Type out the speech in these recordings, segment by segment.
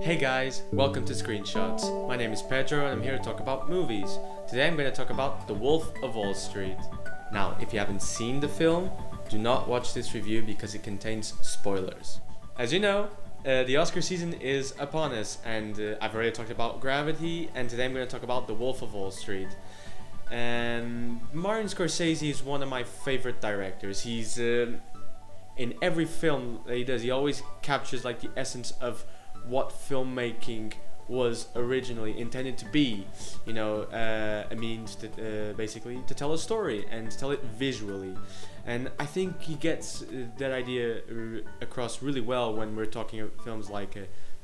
Hey guys, welcome to Screenshots. My name is Pedro and I'm here to talk about movies. Today I'm going to talk about The Wolf of Wall Street. Now, if you haven't seen the film, do not watch this review because it contains spoilers. As you know, the Oscar season is upon us, and I've already talked about Gravity, and today I'm going to talk about The Wolf of Wall Street. Martin Scorsese is one of my favorite directors. He's in every film that he does, he always captures like the essence of what filmmaking was originally intended to be. You know, a means to basically to tell a story and to tell it visually. And I think he gets that idea across really well when we're talking about films like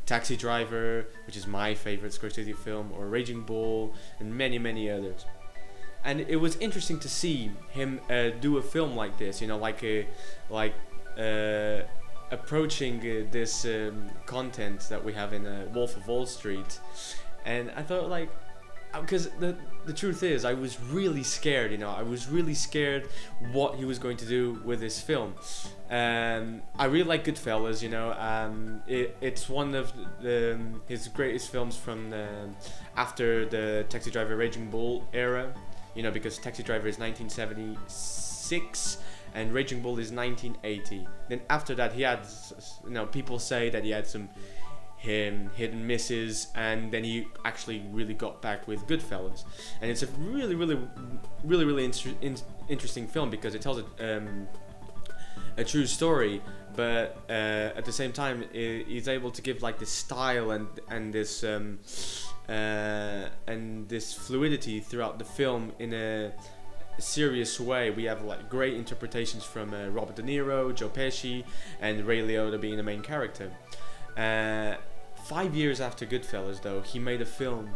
Taxi Driver, which is my favorite Scorsese film, or Raging Bull, and many others. And it was interesting to see him do a film like this, you know, approaching this content that we have in Wolf of Wall Street. And I thought, like, because the truth is, I was really scared, you know, I was really scared what he was going to do with this film. I really like Goodfellas, you know, it's one of his greatest films from after the Taxi Driver Raging Bull era, you know, because Taxi Driver is 1976 and Raging Bull is 1980. Then after that he had, you know, people say that he had some hit and misses, and then he actually really got back with Goodfellas. And it's a really interesting film because it tells a true story, but at the same time he's able to give like this style and this fluidity throughout the film in a serious way. We have like great interpretations from Robert De Niro, Joe Pesci, and Ray Liotta being the main character. 5 years after Goodfellas, though, he made a film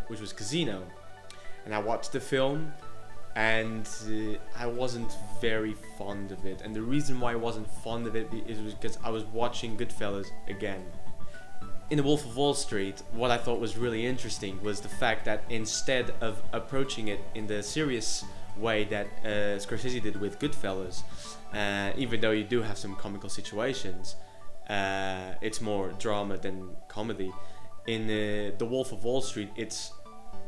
which was Casino, and I watched the film and I wasn't very fond of it. And the reason why I wasn't fond of it is because I was watching Goodfellas again. In The Wolf of Wall Street, what I thought was really interesting was the fact that instead of approaching it in the serious way that Scorsese did with Goodfellas, even though you do have some comical situations, it's more drama than comedy. In The Wolf of Wall Street, it's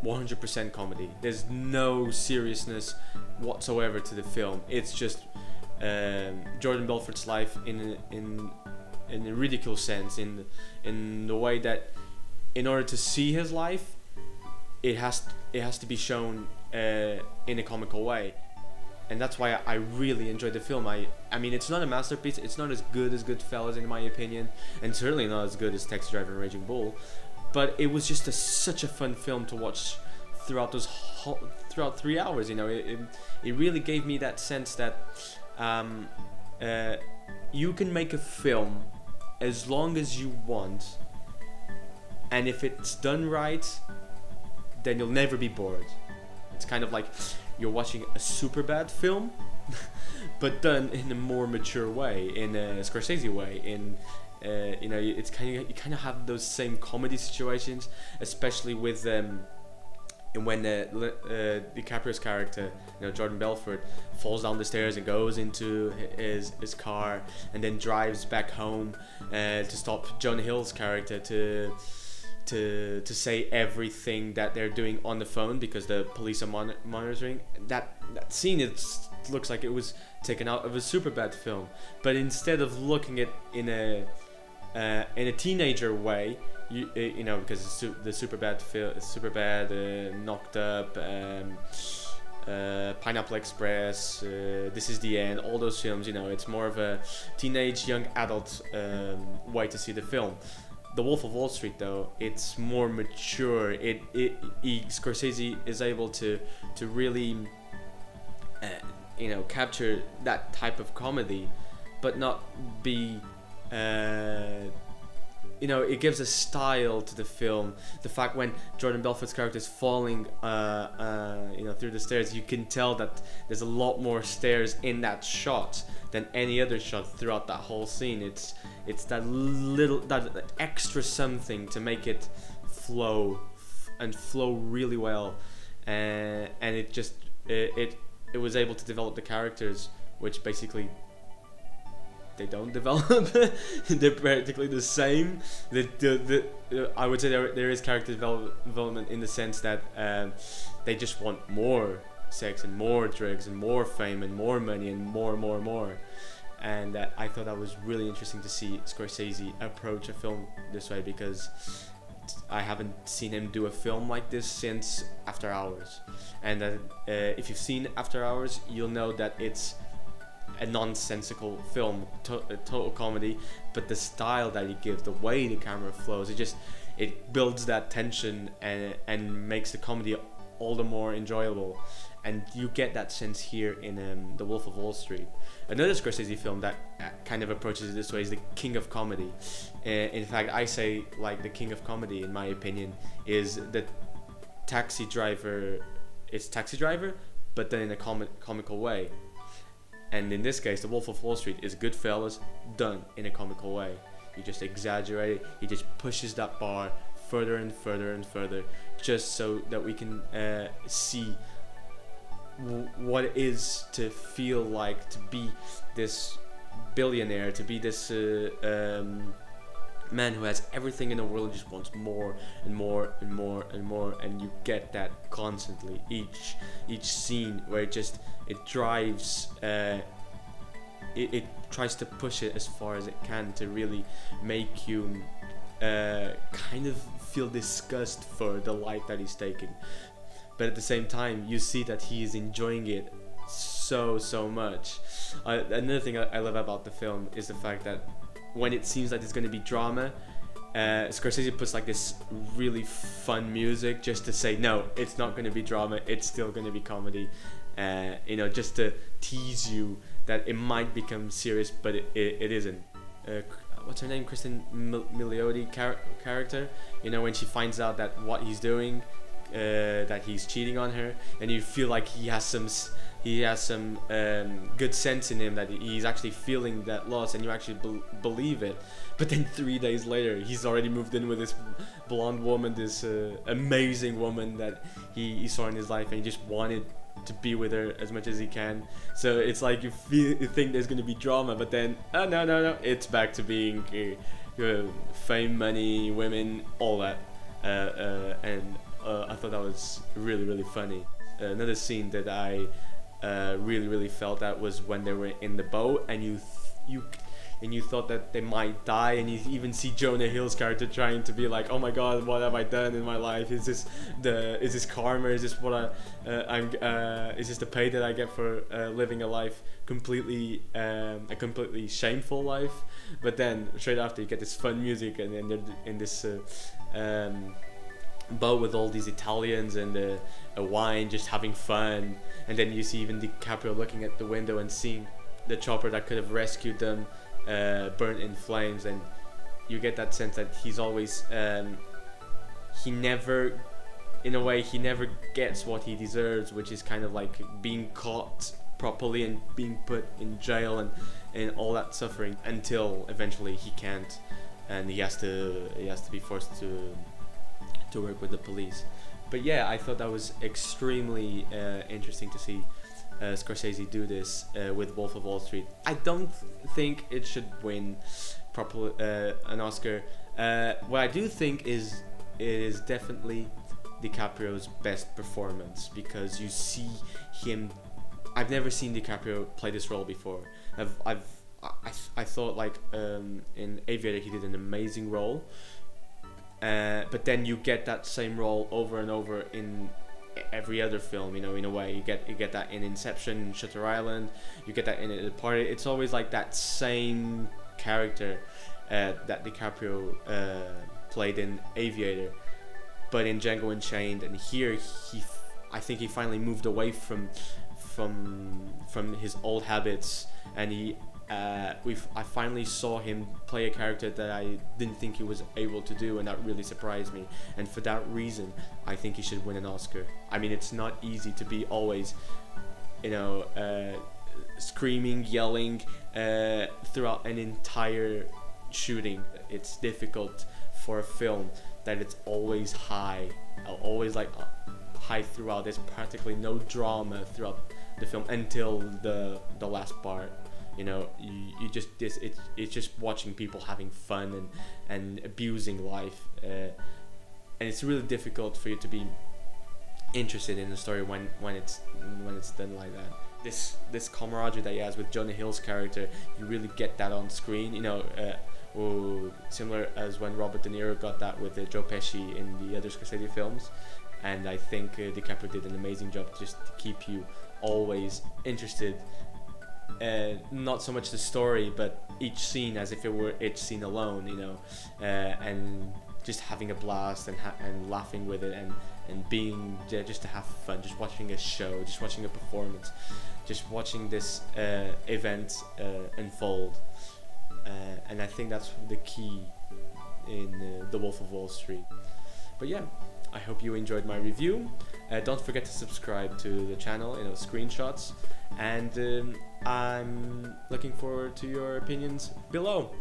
100% comedy. There's no seriousness whatsoever to the film. It's just Jordan Belfort's life in a ridiculous sense, in the way that in order to see his life, it has to be shown in a comical way. And that's why I really enjoyed the film. I mean, it's not a masterpiece, it's not as good as Goodfellas in my opinion, and certainly not as good as Taxi Driver and Raging Bull, but it was just such a fun film to watch throughout throughout 3 hours. You know, it really gave me that sense that you can make a film as long as you want, and if it's done right, then you'll never be bored. It's kind of like you're watching a Superbad film, but done in a more mature way, in a Scorsese way. You know, it's you kind of have those same comedy situations, especially with when DiCaprio's character, you know, Jordan Belfort, falls down the stairs and goes into his car and then drives back home to stop Jonah Hill's character to say everything that they're doing on the phone because the police are monitoring. That scene, it looks like it was taken out of a Superbad film, but instead of looking at in a teenager way, you know, because the Superbad, Knocked Up, Pineapple Express, This Is the End, all those films, you know, it's more of a teenage young adult way to see the film. The Wolf of Wall Street, though, it's more mature. Scorsese is able to really you know, capture that type of comedy, but not be you know, it gives a style to the film. The fact when Jordan Belfort's character is falling you know, through the stairs, you can tell that there's a lot more stairs in that shot than any other shot throughout that whole scene. It's that extra something to make it flow really well, and it was able to develop the characters, which basically they don't develop. They're practically the same. I would say there is character development in the sense that they just want more sex and more drugs and more fame and more money and more. And I thought that was really interesting to see Scorsese approach a film this way, because I haven't seen him do a film like this since After Hours. And if you've seen After Hours, you'll know that it's a nonsensical film, a total comedy, but the style that he gives, the way the camera flows, it builds that tension and makes the comedy all the more enjoyable. And you get that sense here in The Wolf of Wall Street. Another Scorsese film that kind of approaches it this way is The King of Comedy. In fact, I say like The King of Comedy, in my opinion, is the Taxi Driver. It's Taxi Driver, but then in a comical way. And in this case, The Wolf of Wall Street is Goodfellas done in a comical way. You just exaggerate it. He just pushes that bar further and further and further, just so that we can see what it is to feel like to be this billionaire, to be this man who has everything in the world and just wants more and more and more and more. And you get that constantly, each scene where it drives it tries to push it as far as it can to really make you kind of feel disgust for the life that he's taking. But at the same time, you see that he is enjoying it so much. Another thing I love about the film is the fact that when it seems like there's going to be drama, Scorsese puts like this really fun music just to say, no, it's not going to be drama, it's still going to be comedy. Just to tease you that it might become serious, but it isn't. What's her name? Kristen Milioti character. When she finds out that what he's doing, that he's cheating on her, and you feel like he has some good sense in him, that he's actually feeling that loss, and you actually believe it. But then 3 days later, he's already moved in with this blonde woman, this amazing woman that he saw in his life, and he just wanted to be with her as much as he can. So it's like you think there's going to be drama, but then no, it's back to being fame, money, women, all that. And I thought that was really funny. Another scene that I really felt that was when they were in the boat, and you thought that they might die, and you even see Jonah Hill's character trying to be like, oh my god, what have I done in my life? Is this karma? Is this what is this the pay that I get for living a life a completely shameful life? But then straight after, you get this fun music, and then they're in this boat with all these Italians and a wine, just having fun. And then you see even DiCaprio looking at the window and seeing the chopper that could have rescued them burnt in flames, and you get that sense that he's always he never gets what he deserves, which is kind of like being caught properly and being put in jail and all that suffering, until eventually he can't, and he has to be forced to work with the police. But yeah, I thought that was extremely interesting to see Scorsese do this with Wolf of Wall Street. I don't think it should win an Oscar. What I do think is it is definitely DiCaprio's best performance, because you see him. I've never seen DiCaprio play this role before. I thought like in Aviator he did an amazing role, but then you get that same role over and over in every other film, in a way. You get that in Inception, Shutter Island, you get that in The Party. It's always like that same character that DiCaprio played in Aviator, but in Django Unchained. And here I think he finally moved away from his old habits, and I finally saw him play a character that I didn't think he was able to do, and that really surprised me. And for that reason, I think he should win an Oscar. I mean, it's not easy to be always, screaming, yelling throughout an entire shooting. It's difficult for a film that it's always high, always like high throughout. There's practically no drama throughout the film until the last part. You know, you just it's just watching people having fun and abusing life, and it's really difficult for you to be interested in the story when it's done like that. This camaraderie that he has with Jonah Hill's character, you really get that on screen. You know, similar as when Robert De Niro got that with Joe Pesci in the other Scorsese films. And I think DiCaprio did an amazing job just to keep you always interested. Not so much the story, but each scene as if it were each scene alone, you know, and just having a blast and laughing with it and being just to have fun, just watching a show, just watching a performance, just watching this event unfold. And I think that's the key in The Wolf of Wall Street. But yeah, I hope you enjoyed my review. Don't forget to subscribe to the channel, you know, screenshots, and I'm looking forward to your opinions below.